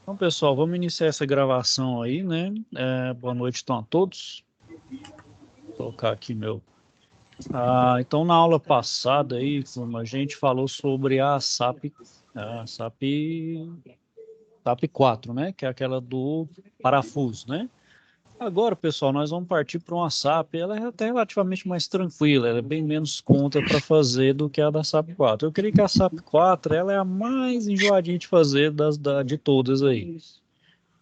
Então, pessoal, vamos iniciar essa gravação aí, né? Boa noite, então, a todos. Vou colocar aqui meu. Então, na aula passada aí, como a gente falou sobre a SAP 4, né? Que é aquela do parafuso, né? Agora, pessoal, nós vamos partir para uma SAP. Ela é até relativamente mais tranquila, ela é bem menos conta para fazer do que a da SAP 4. Eu creio que a SAP 4 ela é a mais enjoadinha de fazer de todas aí.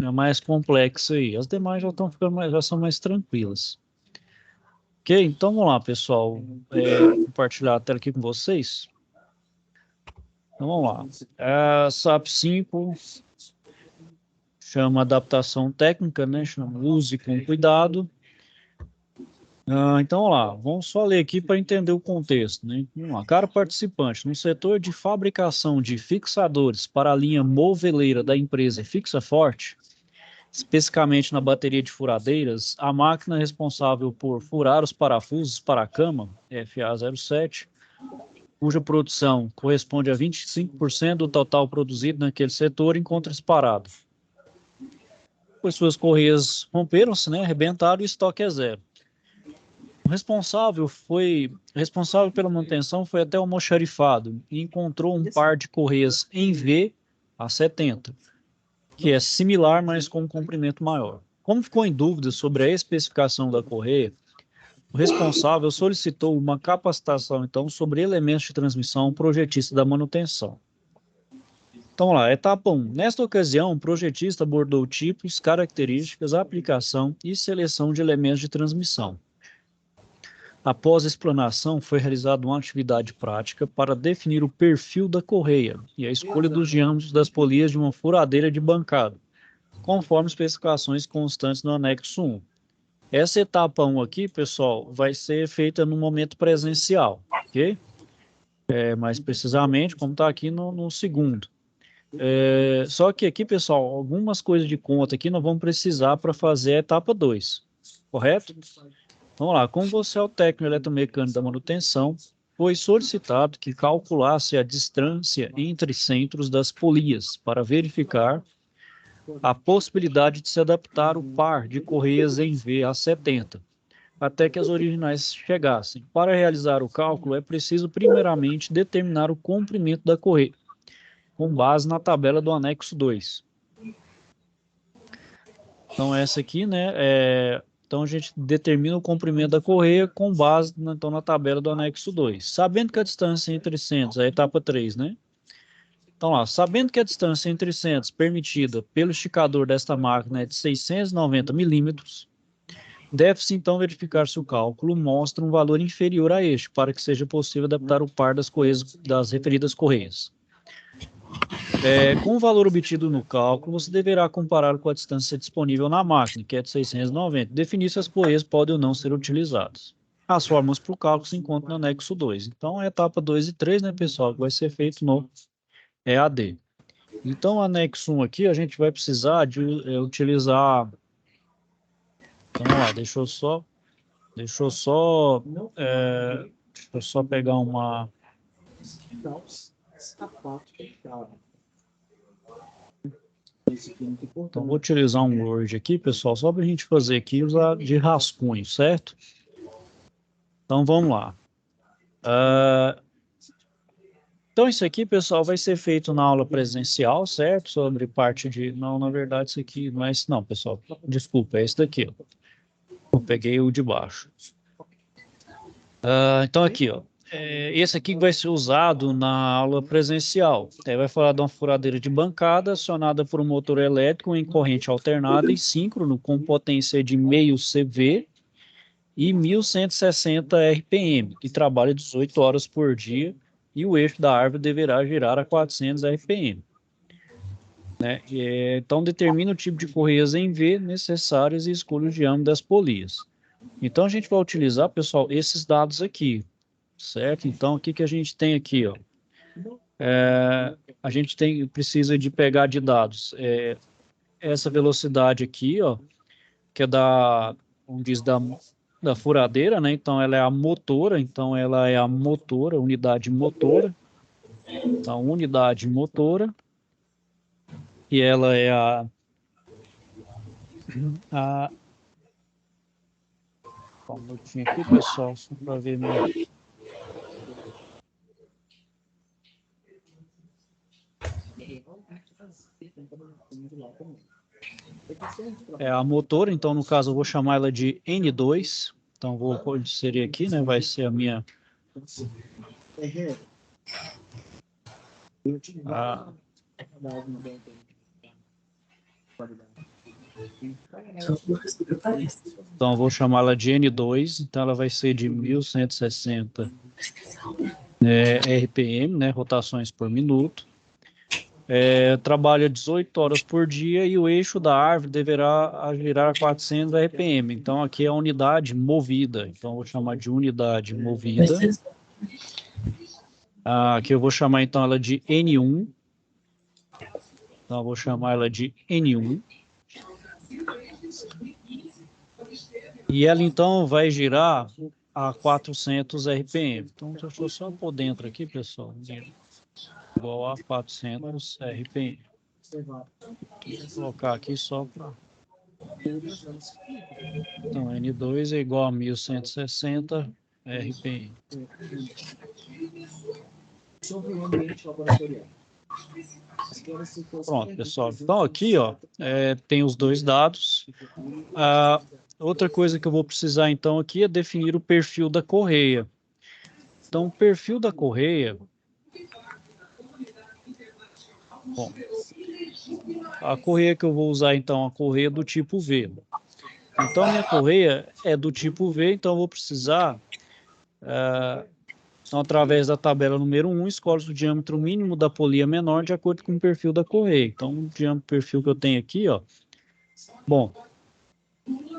É mais complexo aí. As demais já estão ficando já são mais tranquilas. Ok? Então vamos lá, pessoal. Compartilhar a tela aqui com vocês. Então vamos lá. A SAP 5 chama adaptação técnica, né? Chama use com cuidado. Então vamos lá. Vamos só ler aqui para entender o contexto, né? Vamos lá. Caro participante, no setor de fabricação de fixadores para a linha moveleira da empresa Fixa Forte, especificamente na bateria de furadeiras, a máquina responsável por furar os parafusos para a cama, FA07, cuja produção corresponde a 25% do total produzido naquele setor, encontra-se parado, pois suas correias romperam-se, né, arrebentaram e o estoque é zero. O responsável pela manutenção foi até o almoxarifado e encontrou um par de correias em V a 70, que é similar, mas com um comprimento maior. Como ficou em dúvida sobre a especificação da correia, o responsável solicitou uma capacitação, então, sobre elementos de transmissão ao projetista da manutenção. Então, vamos lá, etapa 1. Nesta ocasião, o projetista abordou tipos, características, aplicação e seleção de elementos de transmissão. Após a explanação, foi realizada uma atividade prática para definir o perfil da correia e a escolha dos diâmetros das polias de uma furadeira de bancada, conforme especificações constantes no anexo 1. Essa etapa 1 aqui, pessoal, vai ser feita no momento presencial, ok? Mais precisamente, como está aqui no segundo. Só que aqui, pessoal, algumas coisas de conta aqui nós vamos precisar para fazer a etapa 2, correto? Vamos lá, como você é o técnico eletromecânico da manutenção, foi solicitado que calculasse a distância entre centros das polias para verificar a possibilidade de se adaptar o par de correias em V a 70, até que as originais chegassem. Para realizar o cálculo, é preciso primeiramente determinar o comprimento da correia, com base na tabela do anexo 2. Então, essa aqui, né, então a gente determina o comprimento da correia com base então, na tabela do anexo 2. Sabendo que a distância entre centros, a etapa 3, né? Então, lá, sabendo que a distância entre centros permitida pelo esticador desta máquina é de 690 milímetros, deve-se então verificar se o cálculo mostra um valor inferior a este, para que seja possível adaptar o par das referidas correias. Com o valor obtido no cálculo, você deverá comparar com a distância disponível na máquina, que é de 690, definir se as correias podem ou não ser utilizadas. As fórmulas para o cálculo se encontram no anexo 2. Então, a etapa 2 e 3, né, pessoal, que vai ser feito no EAD. Então, o anexo 1 aqui, a gente vai precisar de utilizar... Então, vamos lá, deixa eu só, deixa eu só pegar uma... Então, vou utilizar um Word aqui, pessoal, só para a gente fazer aqui, usar de rascunho, certo? Então, vamos lá. Então, isso aqui, pessoal, vai ser feito na aula presencial, certo? Sobre parte de... Não, na verdade, isso aqui não é esse não, pessoal. Desculpa, é esse daqui, ó. Eu peguei o de baixo. Então, aqui, ó. Esse aqui vai ser usado na aula presencial. Vai falar de uma furadeira de bancada acionada por um motor elétrico em corrente alternada e síncrono com potência de meio CV e 1160 RPM, que trabalha 18 horas por dia e o eixo da árvore deverá girar a 400 RPM. Né? Então, determina o tipo de correias em V necessárias e escolha o diâmetro das polias. Então, a gente vai utilizar, pessoal, esses dados aqui, certo? Então, o que que a gente tem aqui, ó? A gente precisa de pegar de dados essa velocidade aqui, ó, que é como diz, da furadeira, né? Então, ela é a motora, então ela é a motora, unidade motora. Então, unidade motora. E ela é Só um minutinho aqui, pessoal, só para ver meu... É a motora, então no caso eu vou chamar ela de N2. Então vou inserir aqui, né? Vai ser a minha... Então eu vou chamá-la de N2, então ela vai ser de 1160 RPM, né? Rotações por minuto. Trabalha 18 horas por dia e o eixo da árvore deverá girar 400 RPM. Então aqui é a unidade movida. Então eu vou chamar de unidade movida. Aqui eu vou chamar então ela de N1. Então eu vou chamar ela de N1. E ela então vai girar a 400 RPM. Então deixa eu só por dentro aqui, pessoal. Igual a 400 RPM. Vou colocar aqui só para... Então, N2 é igual a 1160 RPM. Pronto, pessoal. Então, aqui, ó, tem os dois dados. Outra coisa que eu vou precisar, então, aqui é definir o perfil da correia. Então, o perfil da correia... Bom, a correia que eu vou usar, então, a correia do tipo V. Então, a minha correia é do tipo V, então eu vou precisar, então, através da tabela número 1, escolhe o diâmetro mínimo da polia menor de acordo com o perfil da correia. Então, o diâmetro perfil que eu tenho aqui, ó. Bom,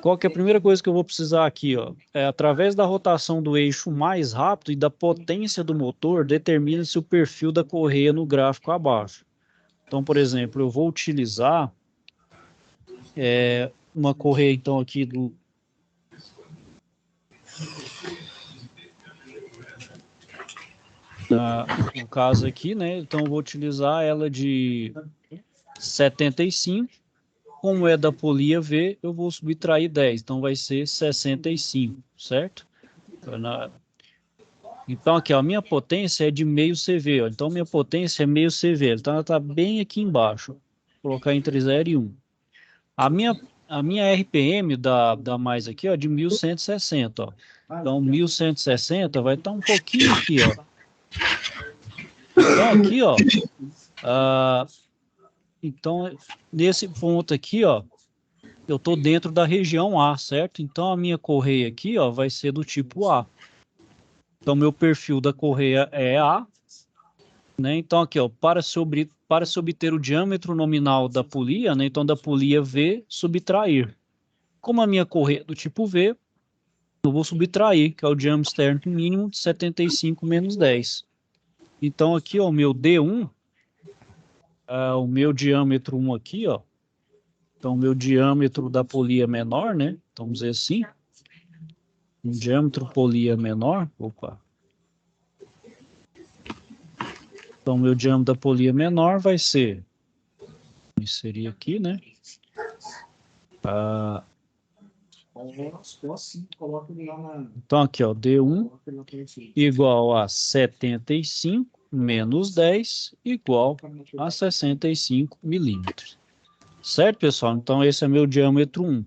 qual que é a primeira coisa que eu vou precisar aqui, ó? Através da rotação do eixo mais rápido e da potência do motor, determina-se o perfil da correia no gráfico abaixo. Então, por exemplo, eu vou utilizar uma correia, então, aqui do... no caso aqui, né? Então, eu vou utilizar ela de 75. Como é da polia V, eu vou subtrair 10. Então, vai ser 65, certo? Então, aqui, ó, a minha potência é de meio CV. Ó. Então, minha potência é meio CV. Então, ela está bem aqui embaixo. Vou colocar entre 0 e 1. A minha RPM da mais aqui, ó, de 1160, ó. Então, 1160 vai estar um pouquinho aqui, ó. Então, aqui, ó. Então, nesse ponto aqui, ó, eu estou dentro da região A, certo? Então, a minha correia aqui, ó, vai ser do tipo A. Então, meu perfil da correia é A, né? Então, aqui, ó, para se obter o diâmetro nominal da polia, né? Então, da polia V, subtrair. Como a minha correia é do tipo V, eu vou subtrair, que é o diâmetro externo mínimo de 75 menos 10. Então, aqui, ó, o meu D1, o meu diâmetro 1 aqui, ó. Então, o meu diâmetro da polia menor, né? Então, vamos dizer assim. Um diâmetro polia menor. Opa. Então, meu diâmetro da polia menor vai ser... Vou inserir aqui, né? Então, aqui, ó, D1 igual a 75 menos 10 igual a 65 milímetros. Certo, pessoal? Então, esse é meu diâmetro 1.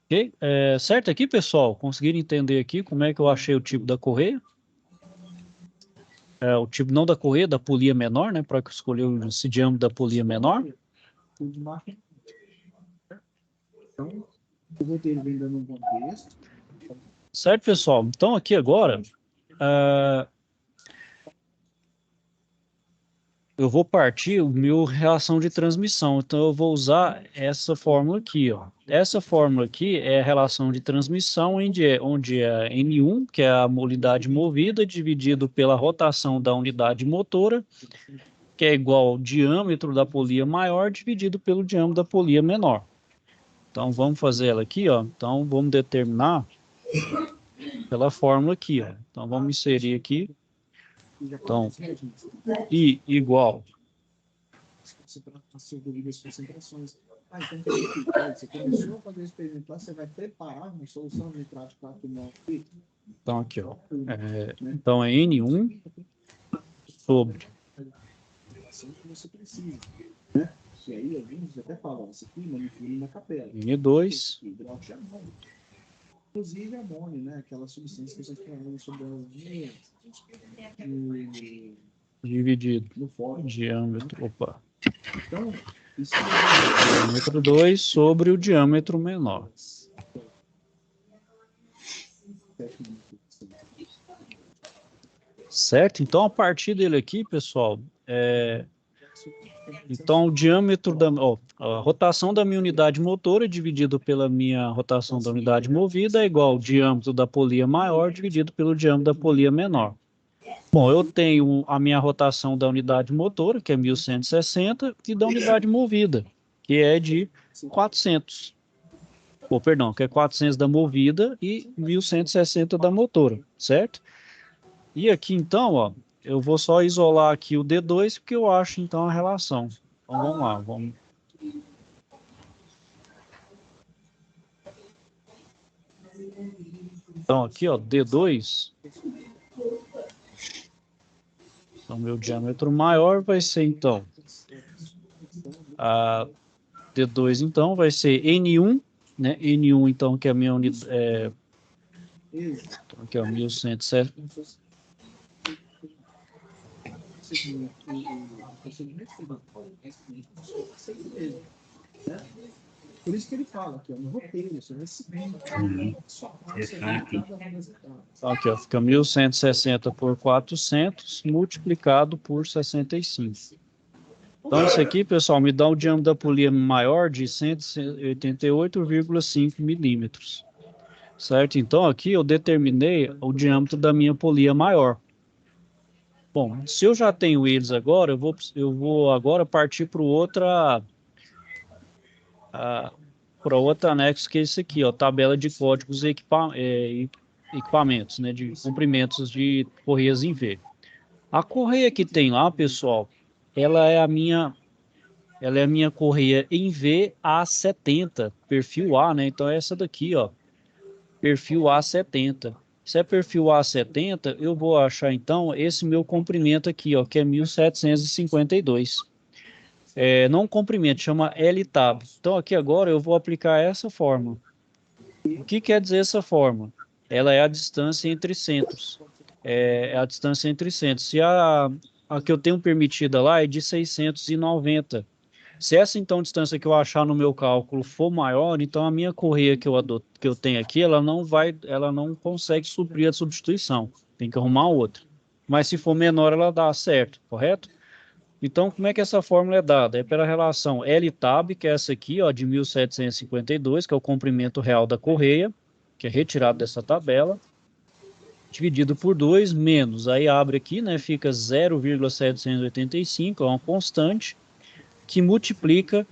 Ok? Certo aqui, pessoal? Conseguiram entender aqui como é que eu achei o tipo da correia? O tipo não da correia, da polia menor, né? Para que eu escolhi esse diâmetro da polia menor. Certo, pessoal? Então, aqui agora, eu vou partir o meu reação de transmissão. Então, eu vou usar essa fórmula aqui, ó. Essa fórmula aqui é a relação de transmissão, onde é N1, que é a unidade movida, dividido pela rotação da unidade motora, que é igual ao diâmetro da polia maior, dividido pelo diâmetro da polia menor. Então, vamos fazer ela aqui, ó. Então, vamos determinar pela fórmula aqui, ó. Então, vamos inserir aqui. Então, I igual você duvida as concentrações. Então, o que significa? Você começou a fazer o experimento lá, você vai preparar uma solução de nitrato 4,9. Então, aqui, ó. Então, é N1 sobre. Assim que você precisa, né? E aí, alguns até falam, isso aqui manipula na capela. N2. Hidróxido de amônio. Inclusive, amônio, né? Aquela substância que vocês falaram sobre as dividido no fórum. diâmetro. Opa. Então, isso Diâmetro 2 sobre o diâmetro menor. Certo? Então, a partir dele aqui, pessoal, então o diâmetro a rotação da minha unidade motora dividido pela minha rotação da unidade movida é igual ao diâmetro da polia maior dividido pelo diâmetro da polia menor. Bom, eu tenho a minha rotação da unidade motora, que é 1160, e da unidade movida, que é de 400. Perdão, que é 400 da movida e 1160 da motora, certo? E aqui, então, ó, eu vou só isolar aqui o D2, porque eu acho, então, a relação. Então, vamos lá, vamos... Então, aqui, ó, D2... Então, meu diâmetro maior vai ser, então... A D2, então, vai ser N1, né? N1, então, que é a minha unidade... Então, aqui, ó, 1160... Por isso que ele fala aqui, ó, no roteiro, você vai seguindo. Aqui, ó, fica 1160 por 400 multiplicado por 65. Então, isso aqui, pessoal, me dá um diâmetro da polia maior de 188,5 milímetros. Certo? Então, aqui eu determinei o diâmetro da minha polia maior. Bom, se eu já tenho eles agora, eu vou agora partir para outro anexo, que é esse aqui, ó, tabela de códigos e equipamentos, né, de comprimentos de correias em V. A correia que tem lá, pessoal, ela é a minha correia em V A70, perfil A, né? Então é essa daqui, ó, perfil A70. Se é perfil A70, eu vou achar então esse meu comprimento aqui, ó, que é 1752. Não comprimento, chama L-tab. Então aqui agora eu vou aplicar essa fórmula. O que quer dizer essa fórmula? Ela é a distância entre centros. É a distância entre centros. Se a que eu tenho permitida lá é de 690. Se essa então distância que eu achar no meu cálculo for maior, então a minha correia que eu tenho aqui, ela não consegue suprir a substituição. Tem que arrumar outra. Mas se for menor, ela dá certo, correto? Então, como é que essa fórmula é dada? É pela relação L-tab, que é essa aqui, ó, de 1752, que é o comprimento real da correia, que é retirado dessa tabela, dividido por 2, menos, aí abre aqui, né, fica 0,785, é uma constante, que multiplica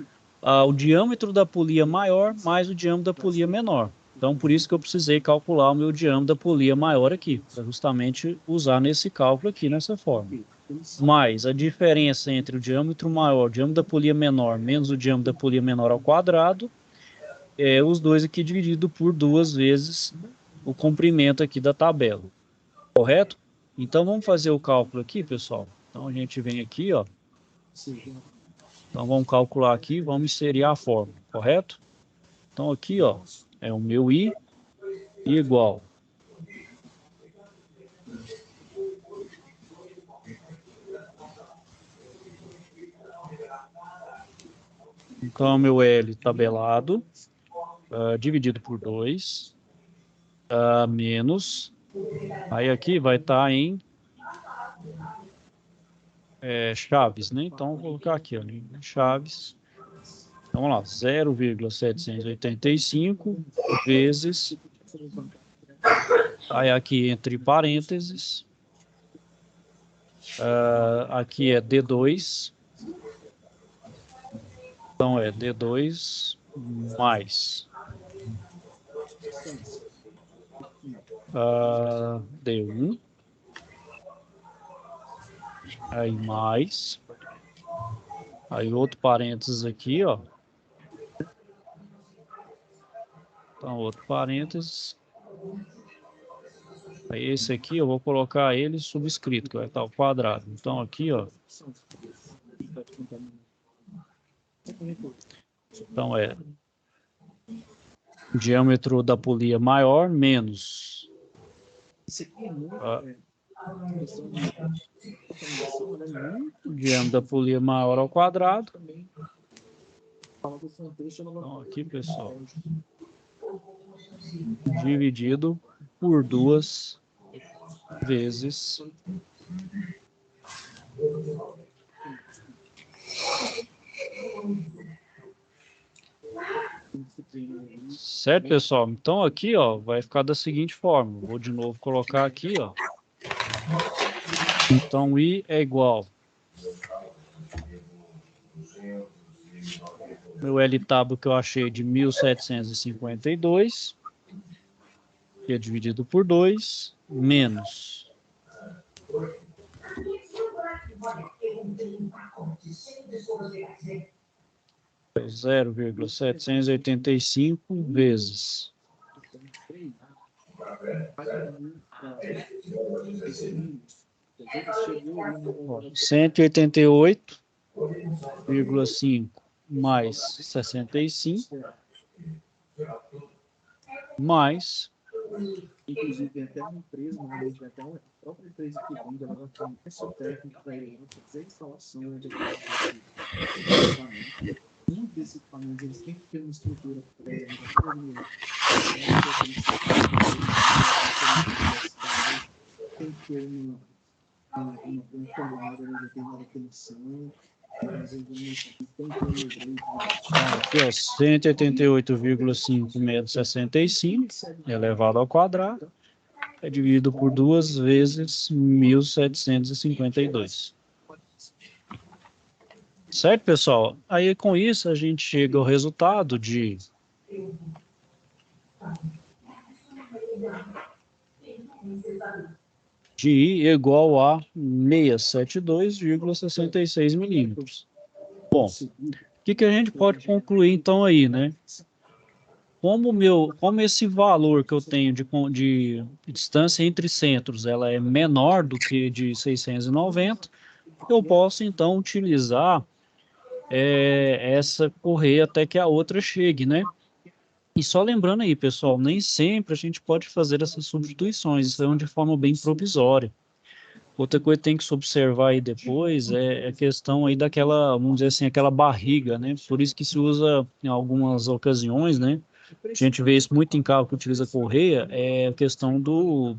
o diâmetro da polia maior mais o diâmetro da polia menor. Então, por isso que eu precisei calcular o meu diâmetro da polia maior aqui, para justamente usar nesse cálculo aqui, nessa fórmula. Mais a diferença entre o diâmetro maior, o diâmetro da polia menor, menos o diâmetro da polia menor ao quadrado, os dois aqui dividido por 2 vezes o comprimento aqui da tabela. Correto? Então, vamos fazer o cálculo aqui, pessoal. Então, a gente vem aqui, ó. Então, vamos calcular aqui, vamos inserir a fórmula, correto? Então, aqui, ó, é o meu I igual. Então, meu L tabelado, dividido por 2, menos. Aí aqui vai estar em chaves, né? Então, vou colocar aqui, ó, chaves. Então, vamos lá, 0,785 vezes, aí aqui entre parênteses, aqui é D2, então é D2 mais D1, aí mais Aí outro parênteses aqui, ó. Então, outro parênteses. Aí esse aqui eu vou colocar ele subscrito, que vai estar o quadrado. Então aqui, ó. Então é o diâmetro da polia maior menos o diâmetro da polia maior ao quadrado. Então aqui, pessoal, dividido por 2 vezes certo, pessoal? Então aqui, ó, vai ficar da seguinte forma. Vou de novo colocar aqui, ó. Então I é igual. Meu L tábua que eu achei de 1752, que é dividido por 2, menos 0,785 vezes 188,5 mais 65 mais, inclusive até uma empresa, normalmente até a própria empresa que vende, ela vai ter essa técnica para ele fazer a instalação de equipamento. Muitos desses equipamentos eles têm que ter uma estrutura prévia, tem que ter uma tomada de determinada tensão. Aqui, ó, 188,5 menos 65 elevado ao quadrado é dividido por 2 vezes 1752. Certo, pessoal? Aí com isso a gente chega ao resultado de I igual a 672,66 milímetros. Bom, o que a gente pode concluir então aí, né? Como esse valor que eu tenho de distância entre centros, ela é menor do que de 690, eu posso então utilizar essa correia até que a outra chegue, né? E só lembrando aí, pessoal, nem sempre a gente pode fazer essas substituições, isso é de forma bem provisória. Outra coisa que tem que se observar aí depois é a questão aí daquela, vamos dizer assim, aquela barriga, né? Por isso que se usa em algumas ocasiões, né? A gente vê isso muito em carro que utiliza correia, é a questão do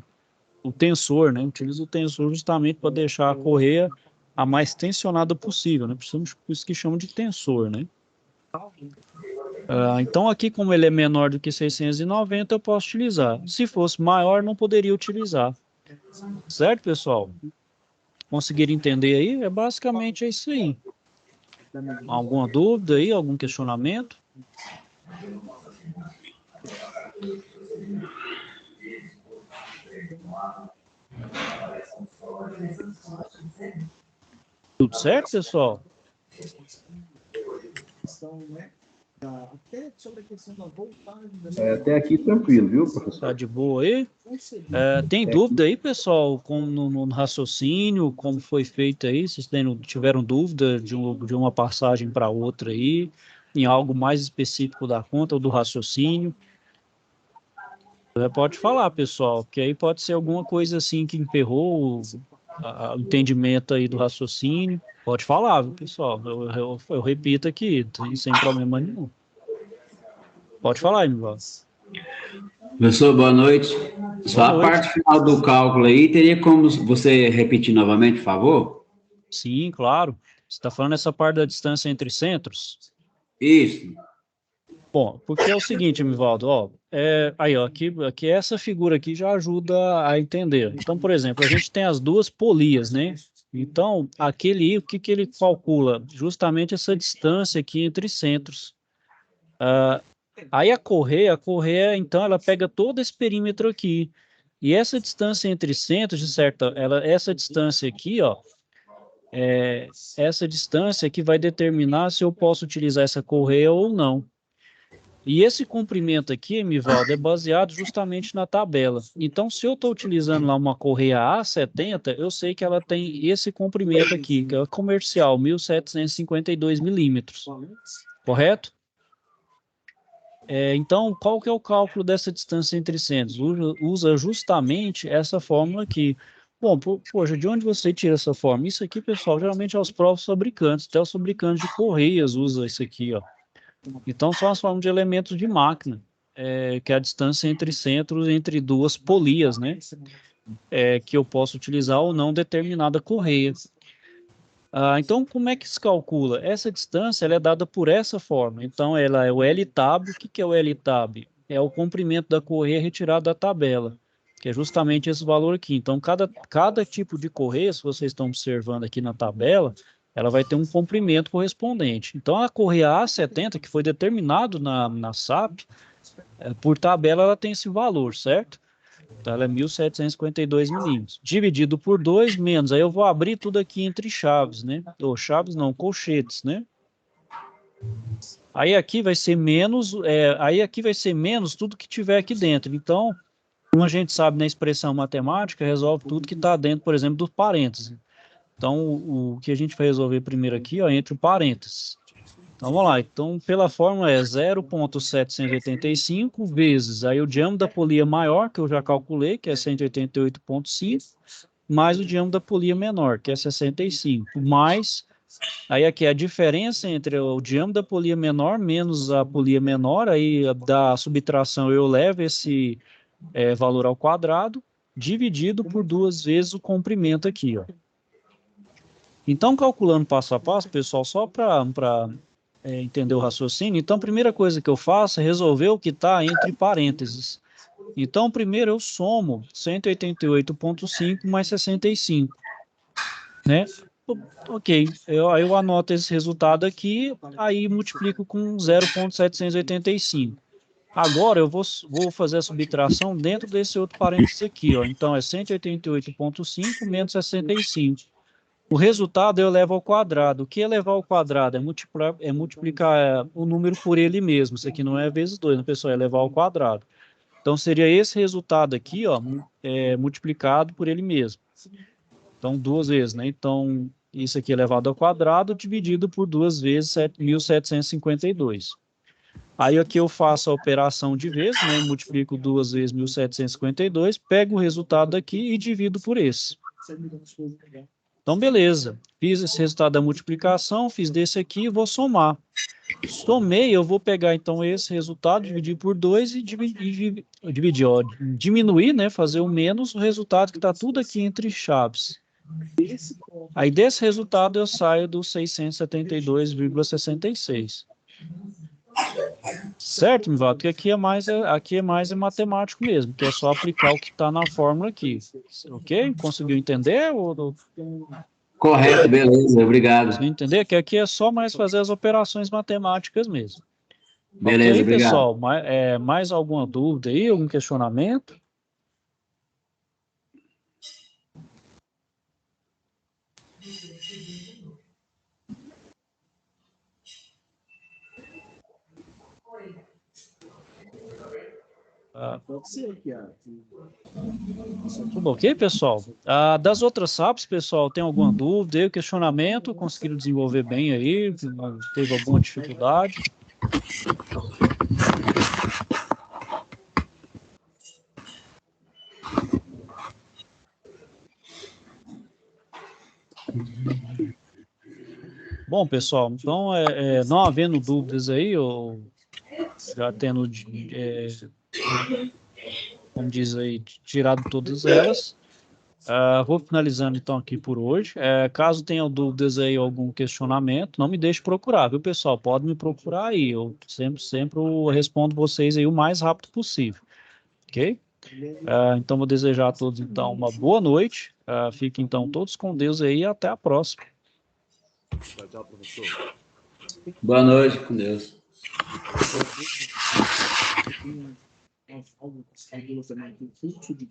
tensor, né? Utiliza o tensor justamente para deixar a correia a mais tensionada possível, né? Por isso que chamam de tensor, né? Então aqui, como ele é menor do que 690, eu posso utilizar. Se fosse maior, não poderia utilizar. Certo, pessoal? Conseguiram entender aí? Basicamente isso aí. Alguma dúvida aí? Algum questionamento? Tudo certo, pessoal? Até sobre a questão da voltagem. Até aqui tranquilo, viu, professor? Tá de boa aí? Tem dúvida aí, pessoal, como no raciocínio, como foi feito aí? Vocês tiveram dúvida de uma passagem para outra aí, em algo mais específico da conta ou do raciocínio? Pode falar, pessoal, que aí pode ser alguma coisa assim que emperrou o entendimento aí do raciocínio. Pode falar, viu, pessoal? Eu repito aqui, sem problema nenhum. Pode falar, Enivaldo. Professor, boa noite. Só a parte final do cálculo aí, teria como você repetir novamente, por favor? Sim, claro. Você está falando essa parte da distância entre centros? Isso. Bom, porque é o seguinte, Emivaldo, ó, aí, ó, aqui essa figura aqui já ajuda a entender. Então, por exemplo, a gente tem as duas polias, né? Então, o que ele calcula? Justamente essa distância aqui entre centros. Aí a correia, então, ela pega todo esse perímetro aqui. E essa distância entre centros, de certa, essa distância aqui, ó, essa distância que vai determinar se eu posso utilizar essa correia ou não. E esse comprimento aqui, Mivaldo, é baseado justamente na tabela. Então, se eu estou utilizando lá uma correia A70, eu sei que ela tem esse comprimento aqui, que é o comercial, 1752 milímetros. Correto? Então, qual que é o cálculo dessa distância entre centros? Usa justamente essa fórmula aqui. Bom, poxa, de onde você tira essa fórmula? Isso aqui, pessoal, geralmente é os próprios fabricantes, até os fabricantes de correias usam isso aqui, ó. Então, são as formas de elementos de máquina, que é a distância entre centros, entre duas polias, né? Que eu posso utilizar ou não determinada correia. Então, como é que se calcula? Essa distância ela é dada por essa forma. Então, ela é o L-tab. O que é o L-tab? É o comprimento da correia retirado da tabela, que é justamente esse valor aqui. Então, cada tipo de correia, se vocês estão observando aqui na tabela, ela vai ter um comprimento correspondente. Então, a correia A70, que foi determinado na SAP, por tabela, ela tem esse valor, certo? Então, ela é 1752 milímetros. Dividido por 2 menos. Aí eu vou abrir tudo aqui entre chaves, né? Ou chaves não, colchetes, né? Aí aqui vai ser menos, tudo que tiver aqui dentro. Então, como a gente sabe na expressão matemática, resolve tudo que está dentro, por exemplo, do parênteses. Então, o que a gente vai resolver primeiro aqui, ó, entre o parênteses. Então, vamos lá. Então, pela fórmula é 0,785 vezes aí o diâmetro da polia maior, que eu já calculei, que é 188,5, mais o diâmetro da polia menor, que é 65, mais, aí aqui é a diferença entre o diâmetro da polia menor menos a polia menor, aí da subtração eu levo esse valor ao quadrado, dividido por 2 vezes o comprimento aqui, ó. Então, calculando passo a passo, pessoal, só para entender o raciocínio, então a primeira coisa que eu faço é resolver o que está entre parênteses. Então, primeiro eu somo 188,5 mais 65, né? Ok, aí eu anoto esse resultado aqui, aí multiplico com 0,785. Agora eu vou fazer a subtração dentro desse outro parênteses aqui, ó. Então é 188,5 menos 65. O resultado eu levo ao quadrado. O que é levar ao quadrado? É multiplicar o número por ele mesmo. Isso aqui não é vezes 2, né, pessoal? É levar ao quadrado. Então, seria esse resultado aqui, ó, multiplicado por ele mesmo. Então, 2 vezes, né? Então, isso aqui é elevado ao quadrado, dividido por 2 vezes 1.752. Aí aqui eu faço a operação de vezes, né? Multiplico 2 vezes 1.752, pego o resultado aqui e divido por esse. Então, beleza. Fiz esse resultado da multiplicação, fiz desse aqui e vou somar. Somei, eu vou pegar, então, esse resultado, dividir por 2 e diminuir, né? Fazer o menos o resultado que está tudo aqui entre chaves. Aí, desse resultado, eu saio do 672,66. Certo, Mivaldo? Porque aqui é mais matemático mesmo, que é só aplicar o que está na fórmula aqui. Ok? Conseguiu entender? Correto, beleza, obrigado. Conseguiu entender? Que aqui é só mais fazer as operações matemáticas mesmo. Beleza, Ok, obrigado. pessoal? Mais alguma dúvida aí? Algum questionamento? Pode ser aqui, Tudo ok, pessoal? Das outras SAPs, pessoal, tem alguma dúvida aí, questionamento? Conseguiram desenvolver bem aí? Teve alguma dificuldade? Bom, pessoal, então, não havendo dúvidas aí, ou já tendo, como diz aí, tirado todas elas, vou finalizando então aqui por hoje. Caso tenham dúvidas aí, algum questionamento, não me deixe procurar, viu, pessoal? Pode me procurar aí, eu sempre eu respondo vocês aí o mais rápido possível, ok? Então, vou desejar a todos, então, uma boa noite. Fiquem, então, todos com Deus aí e até a próxima. Tchau, professor. Boa noite, com Deus. Algo que também tem fluxo de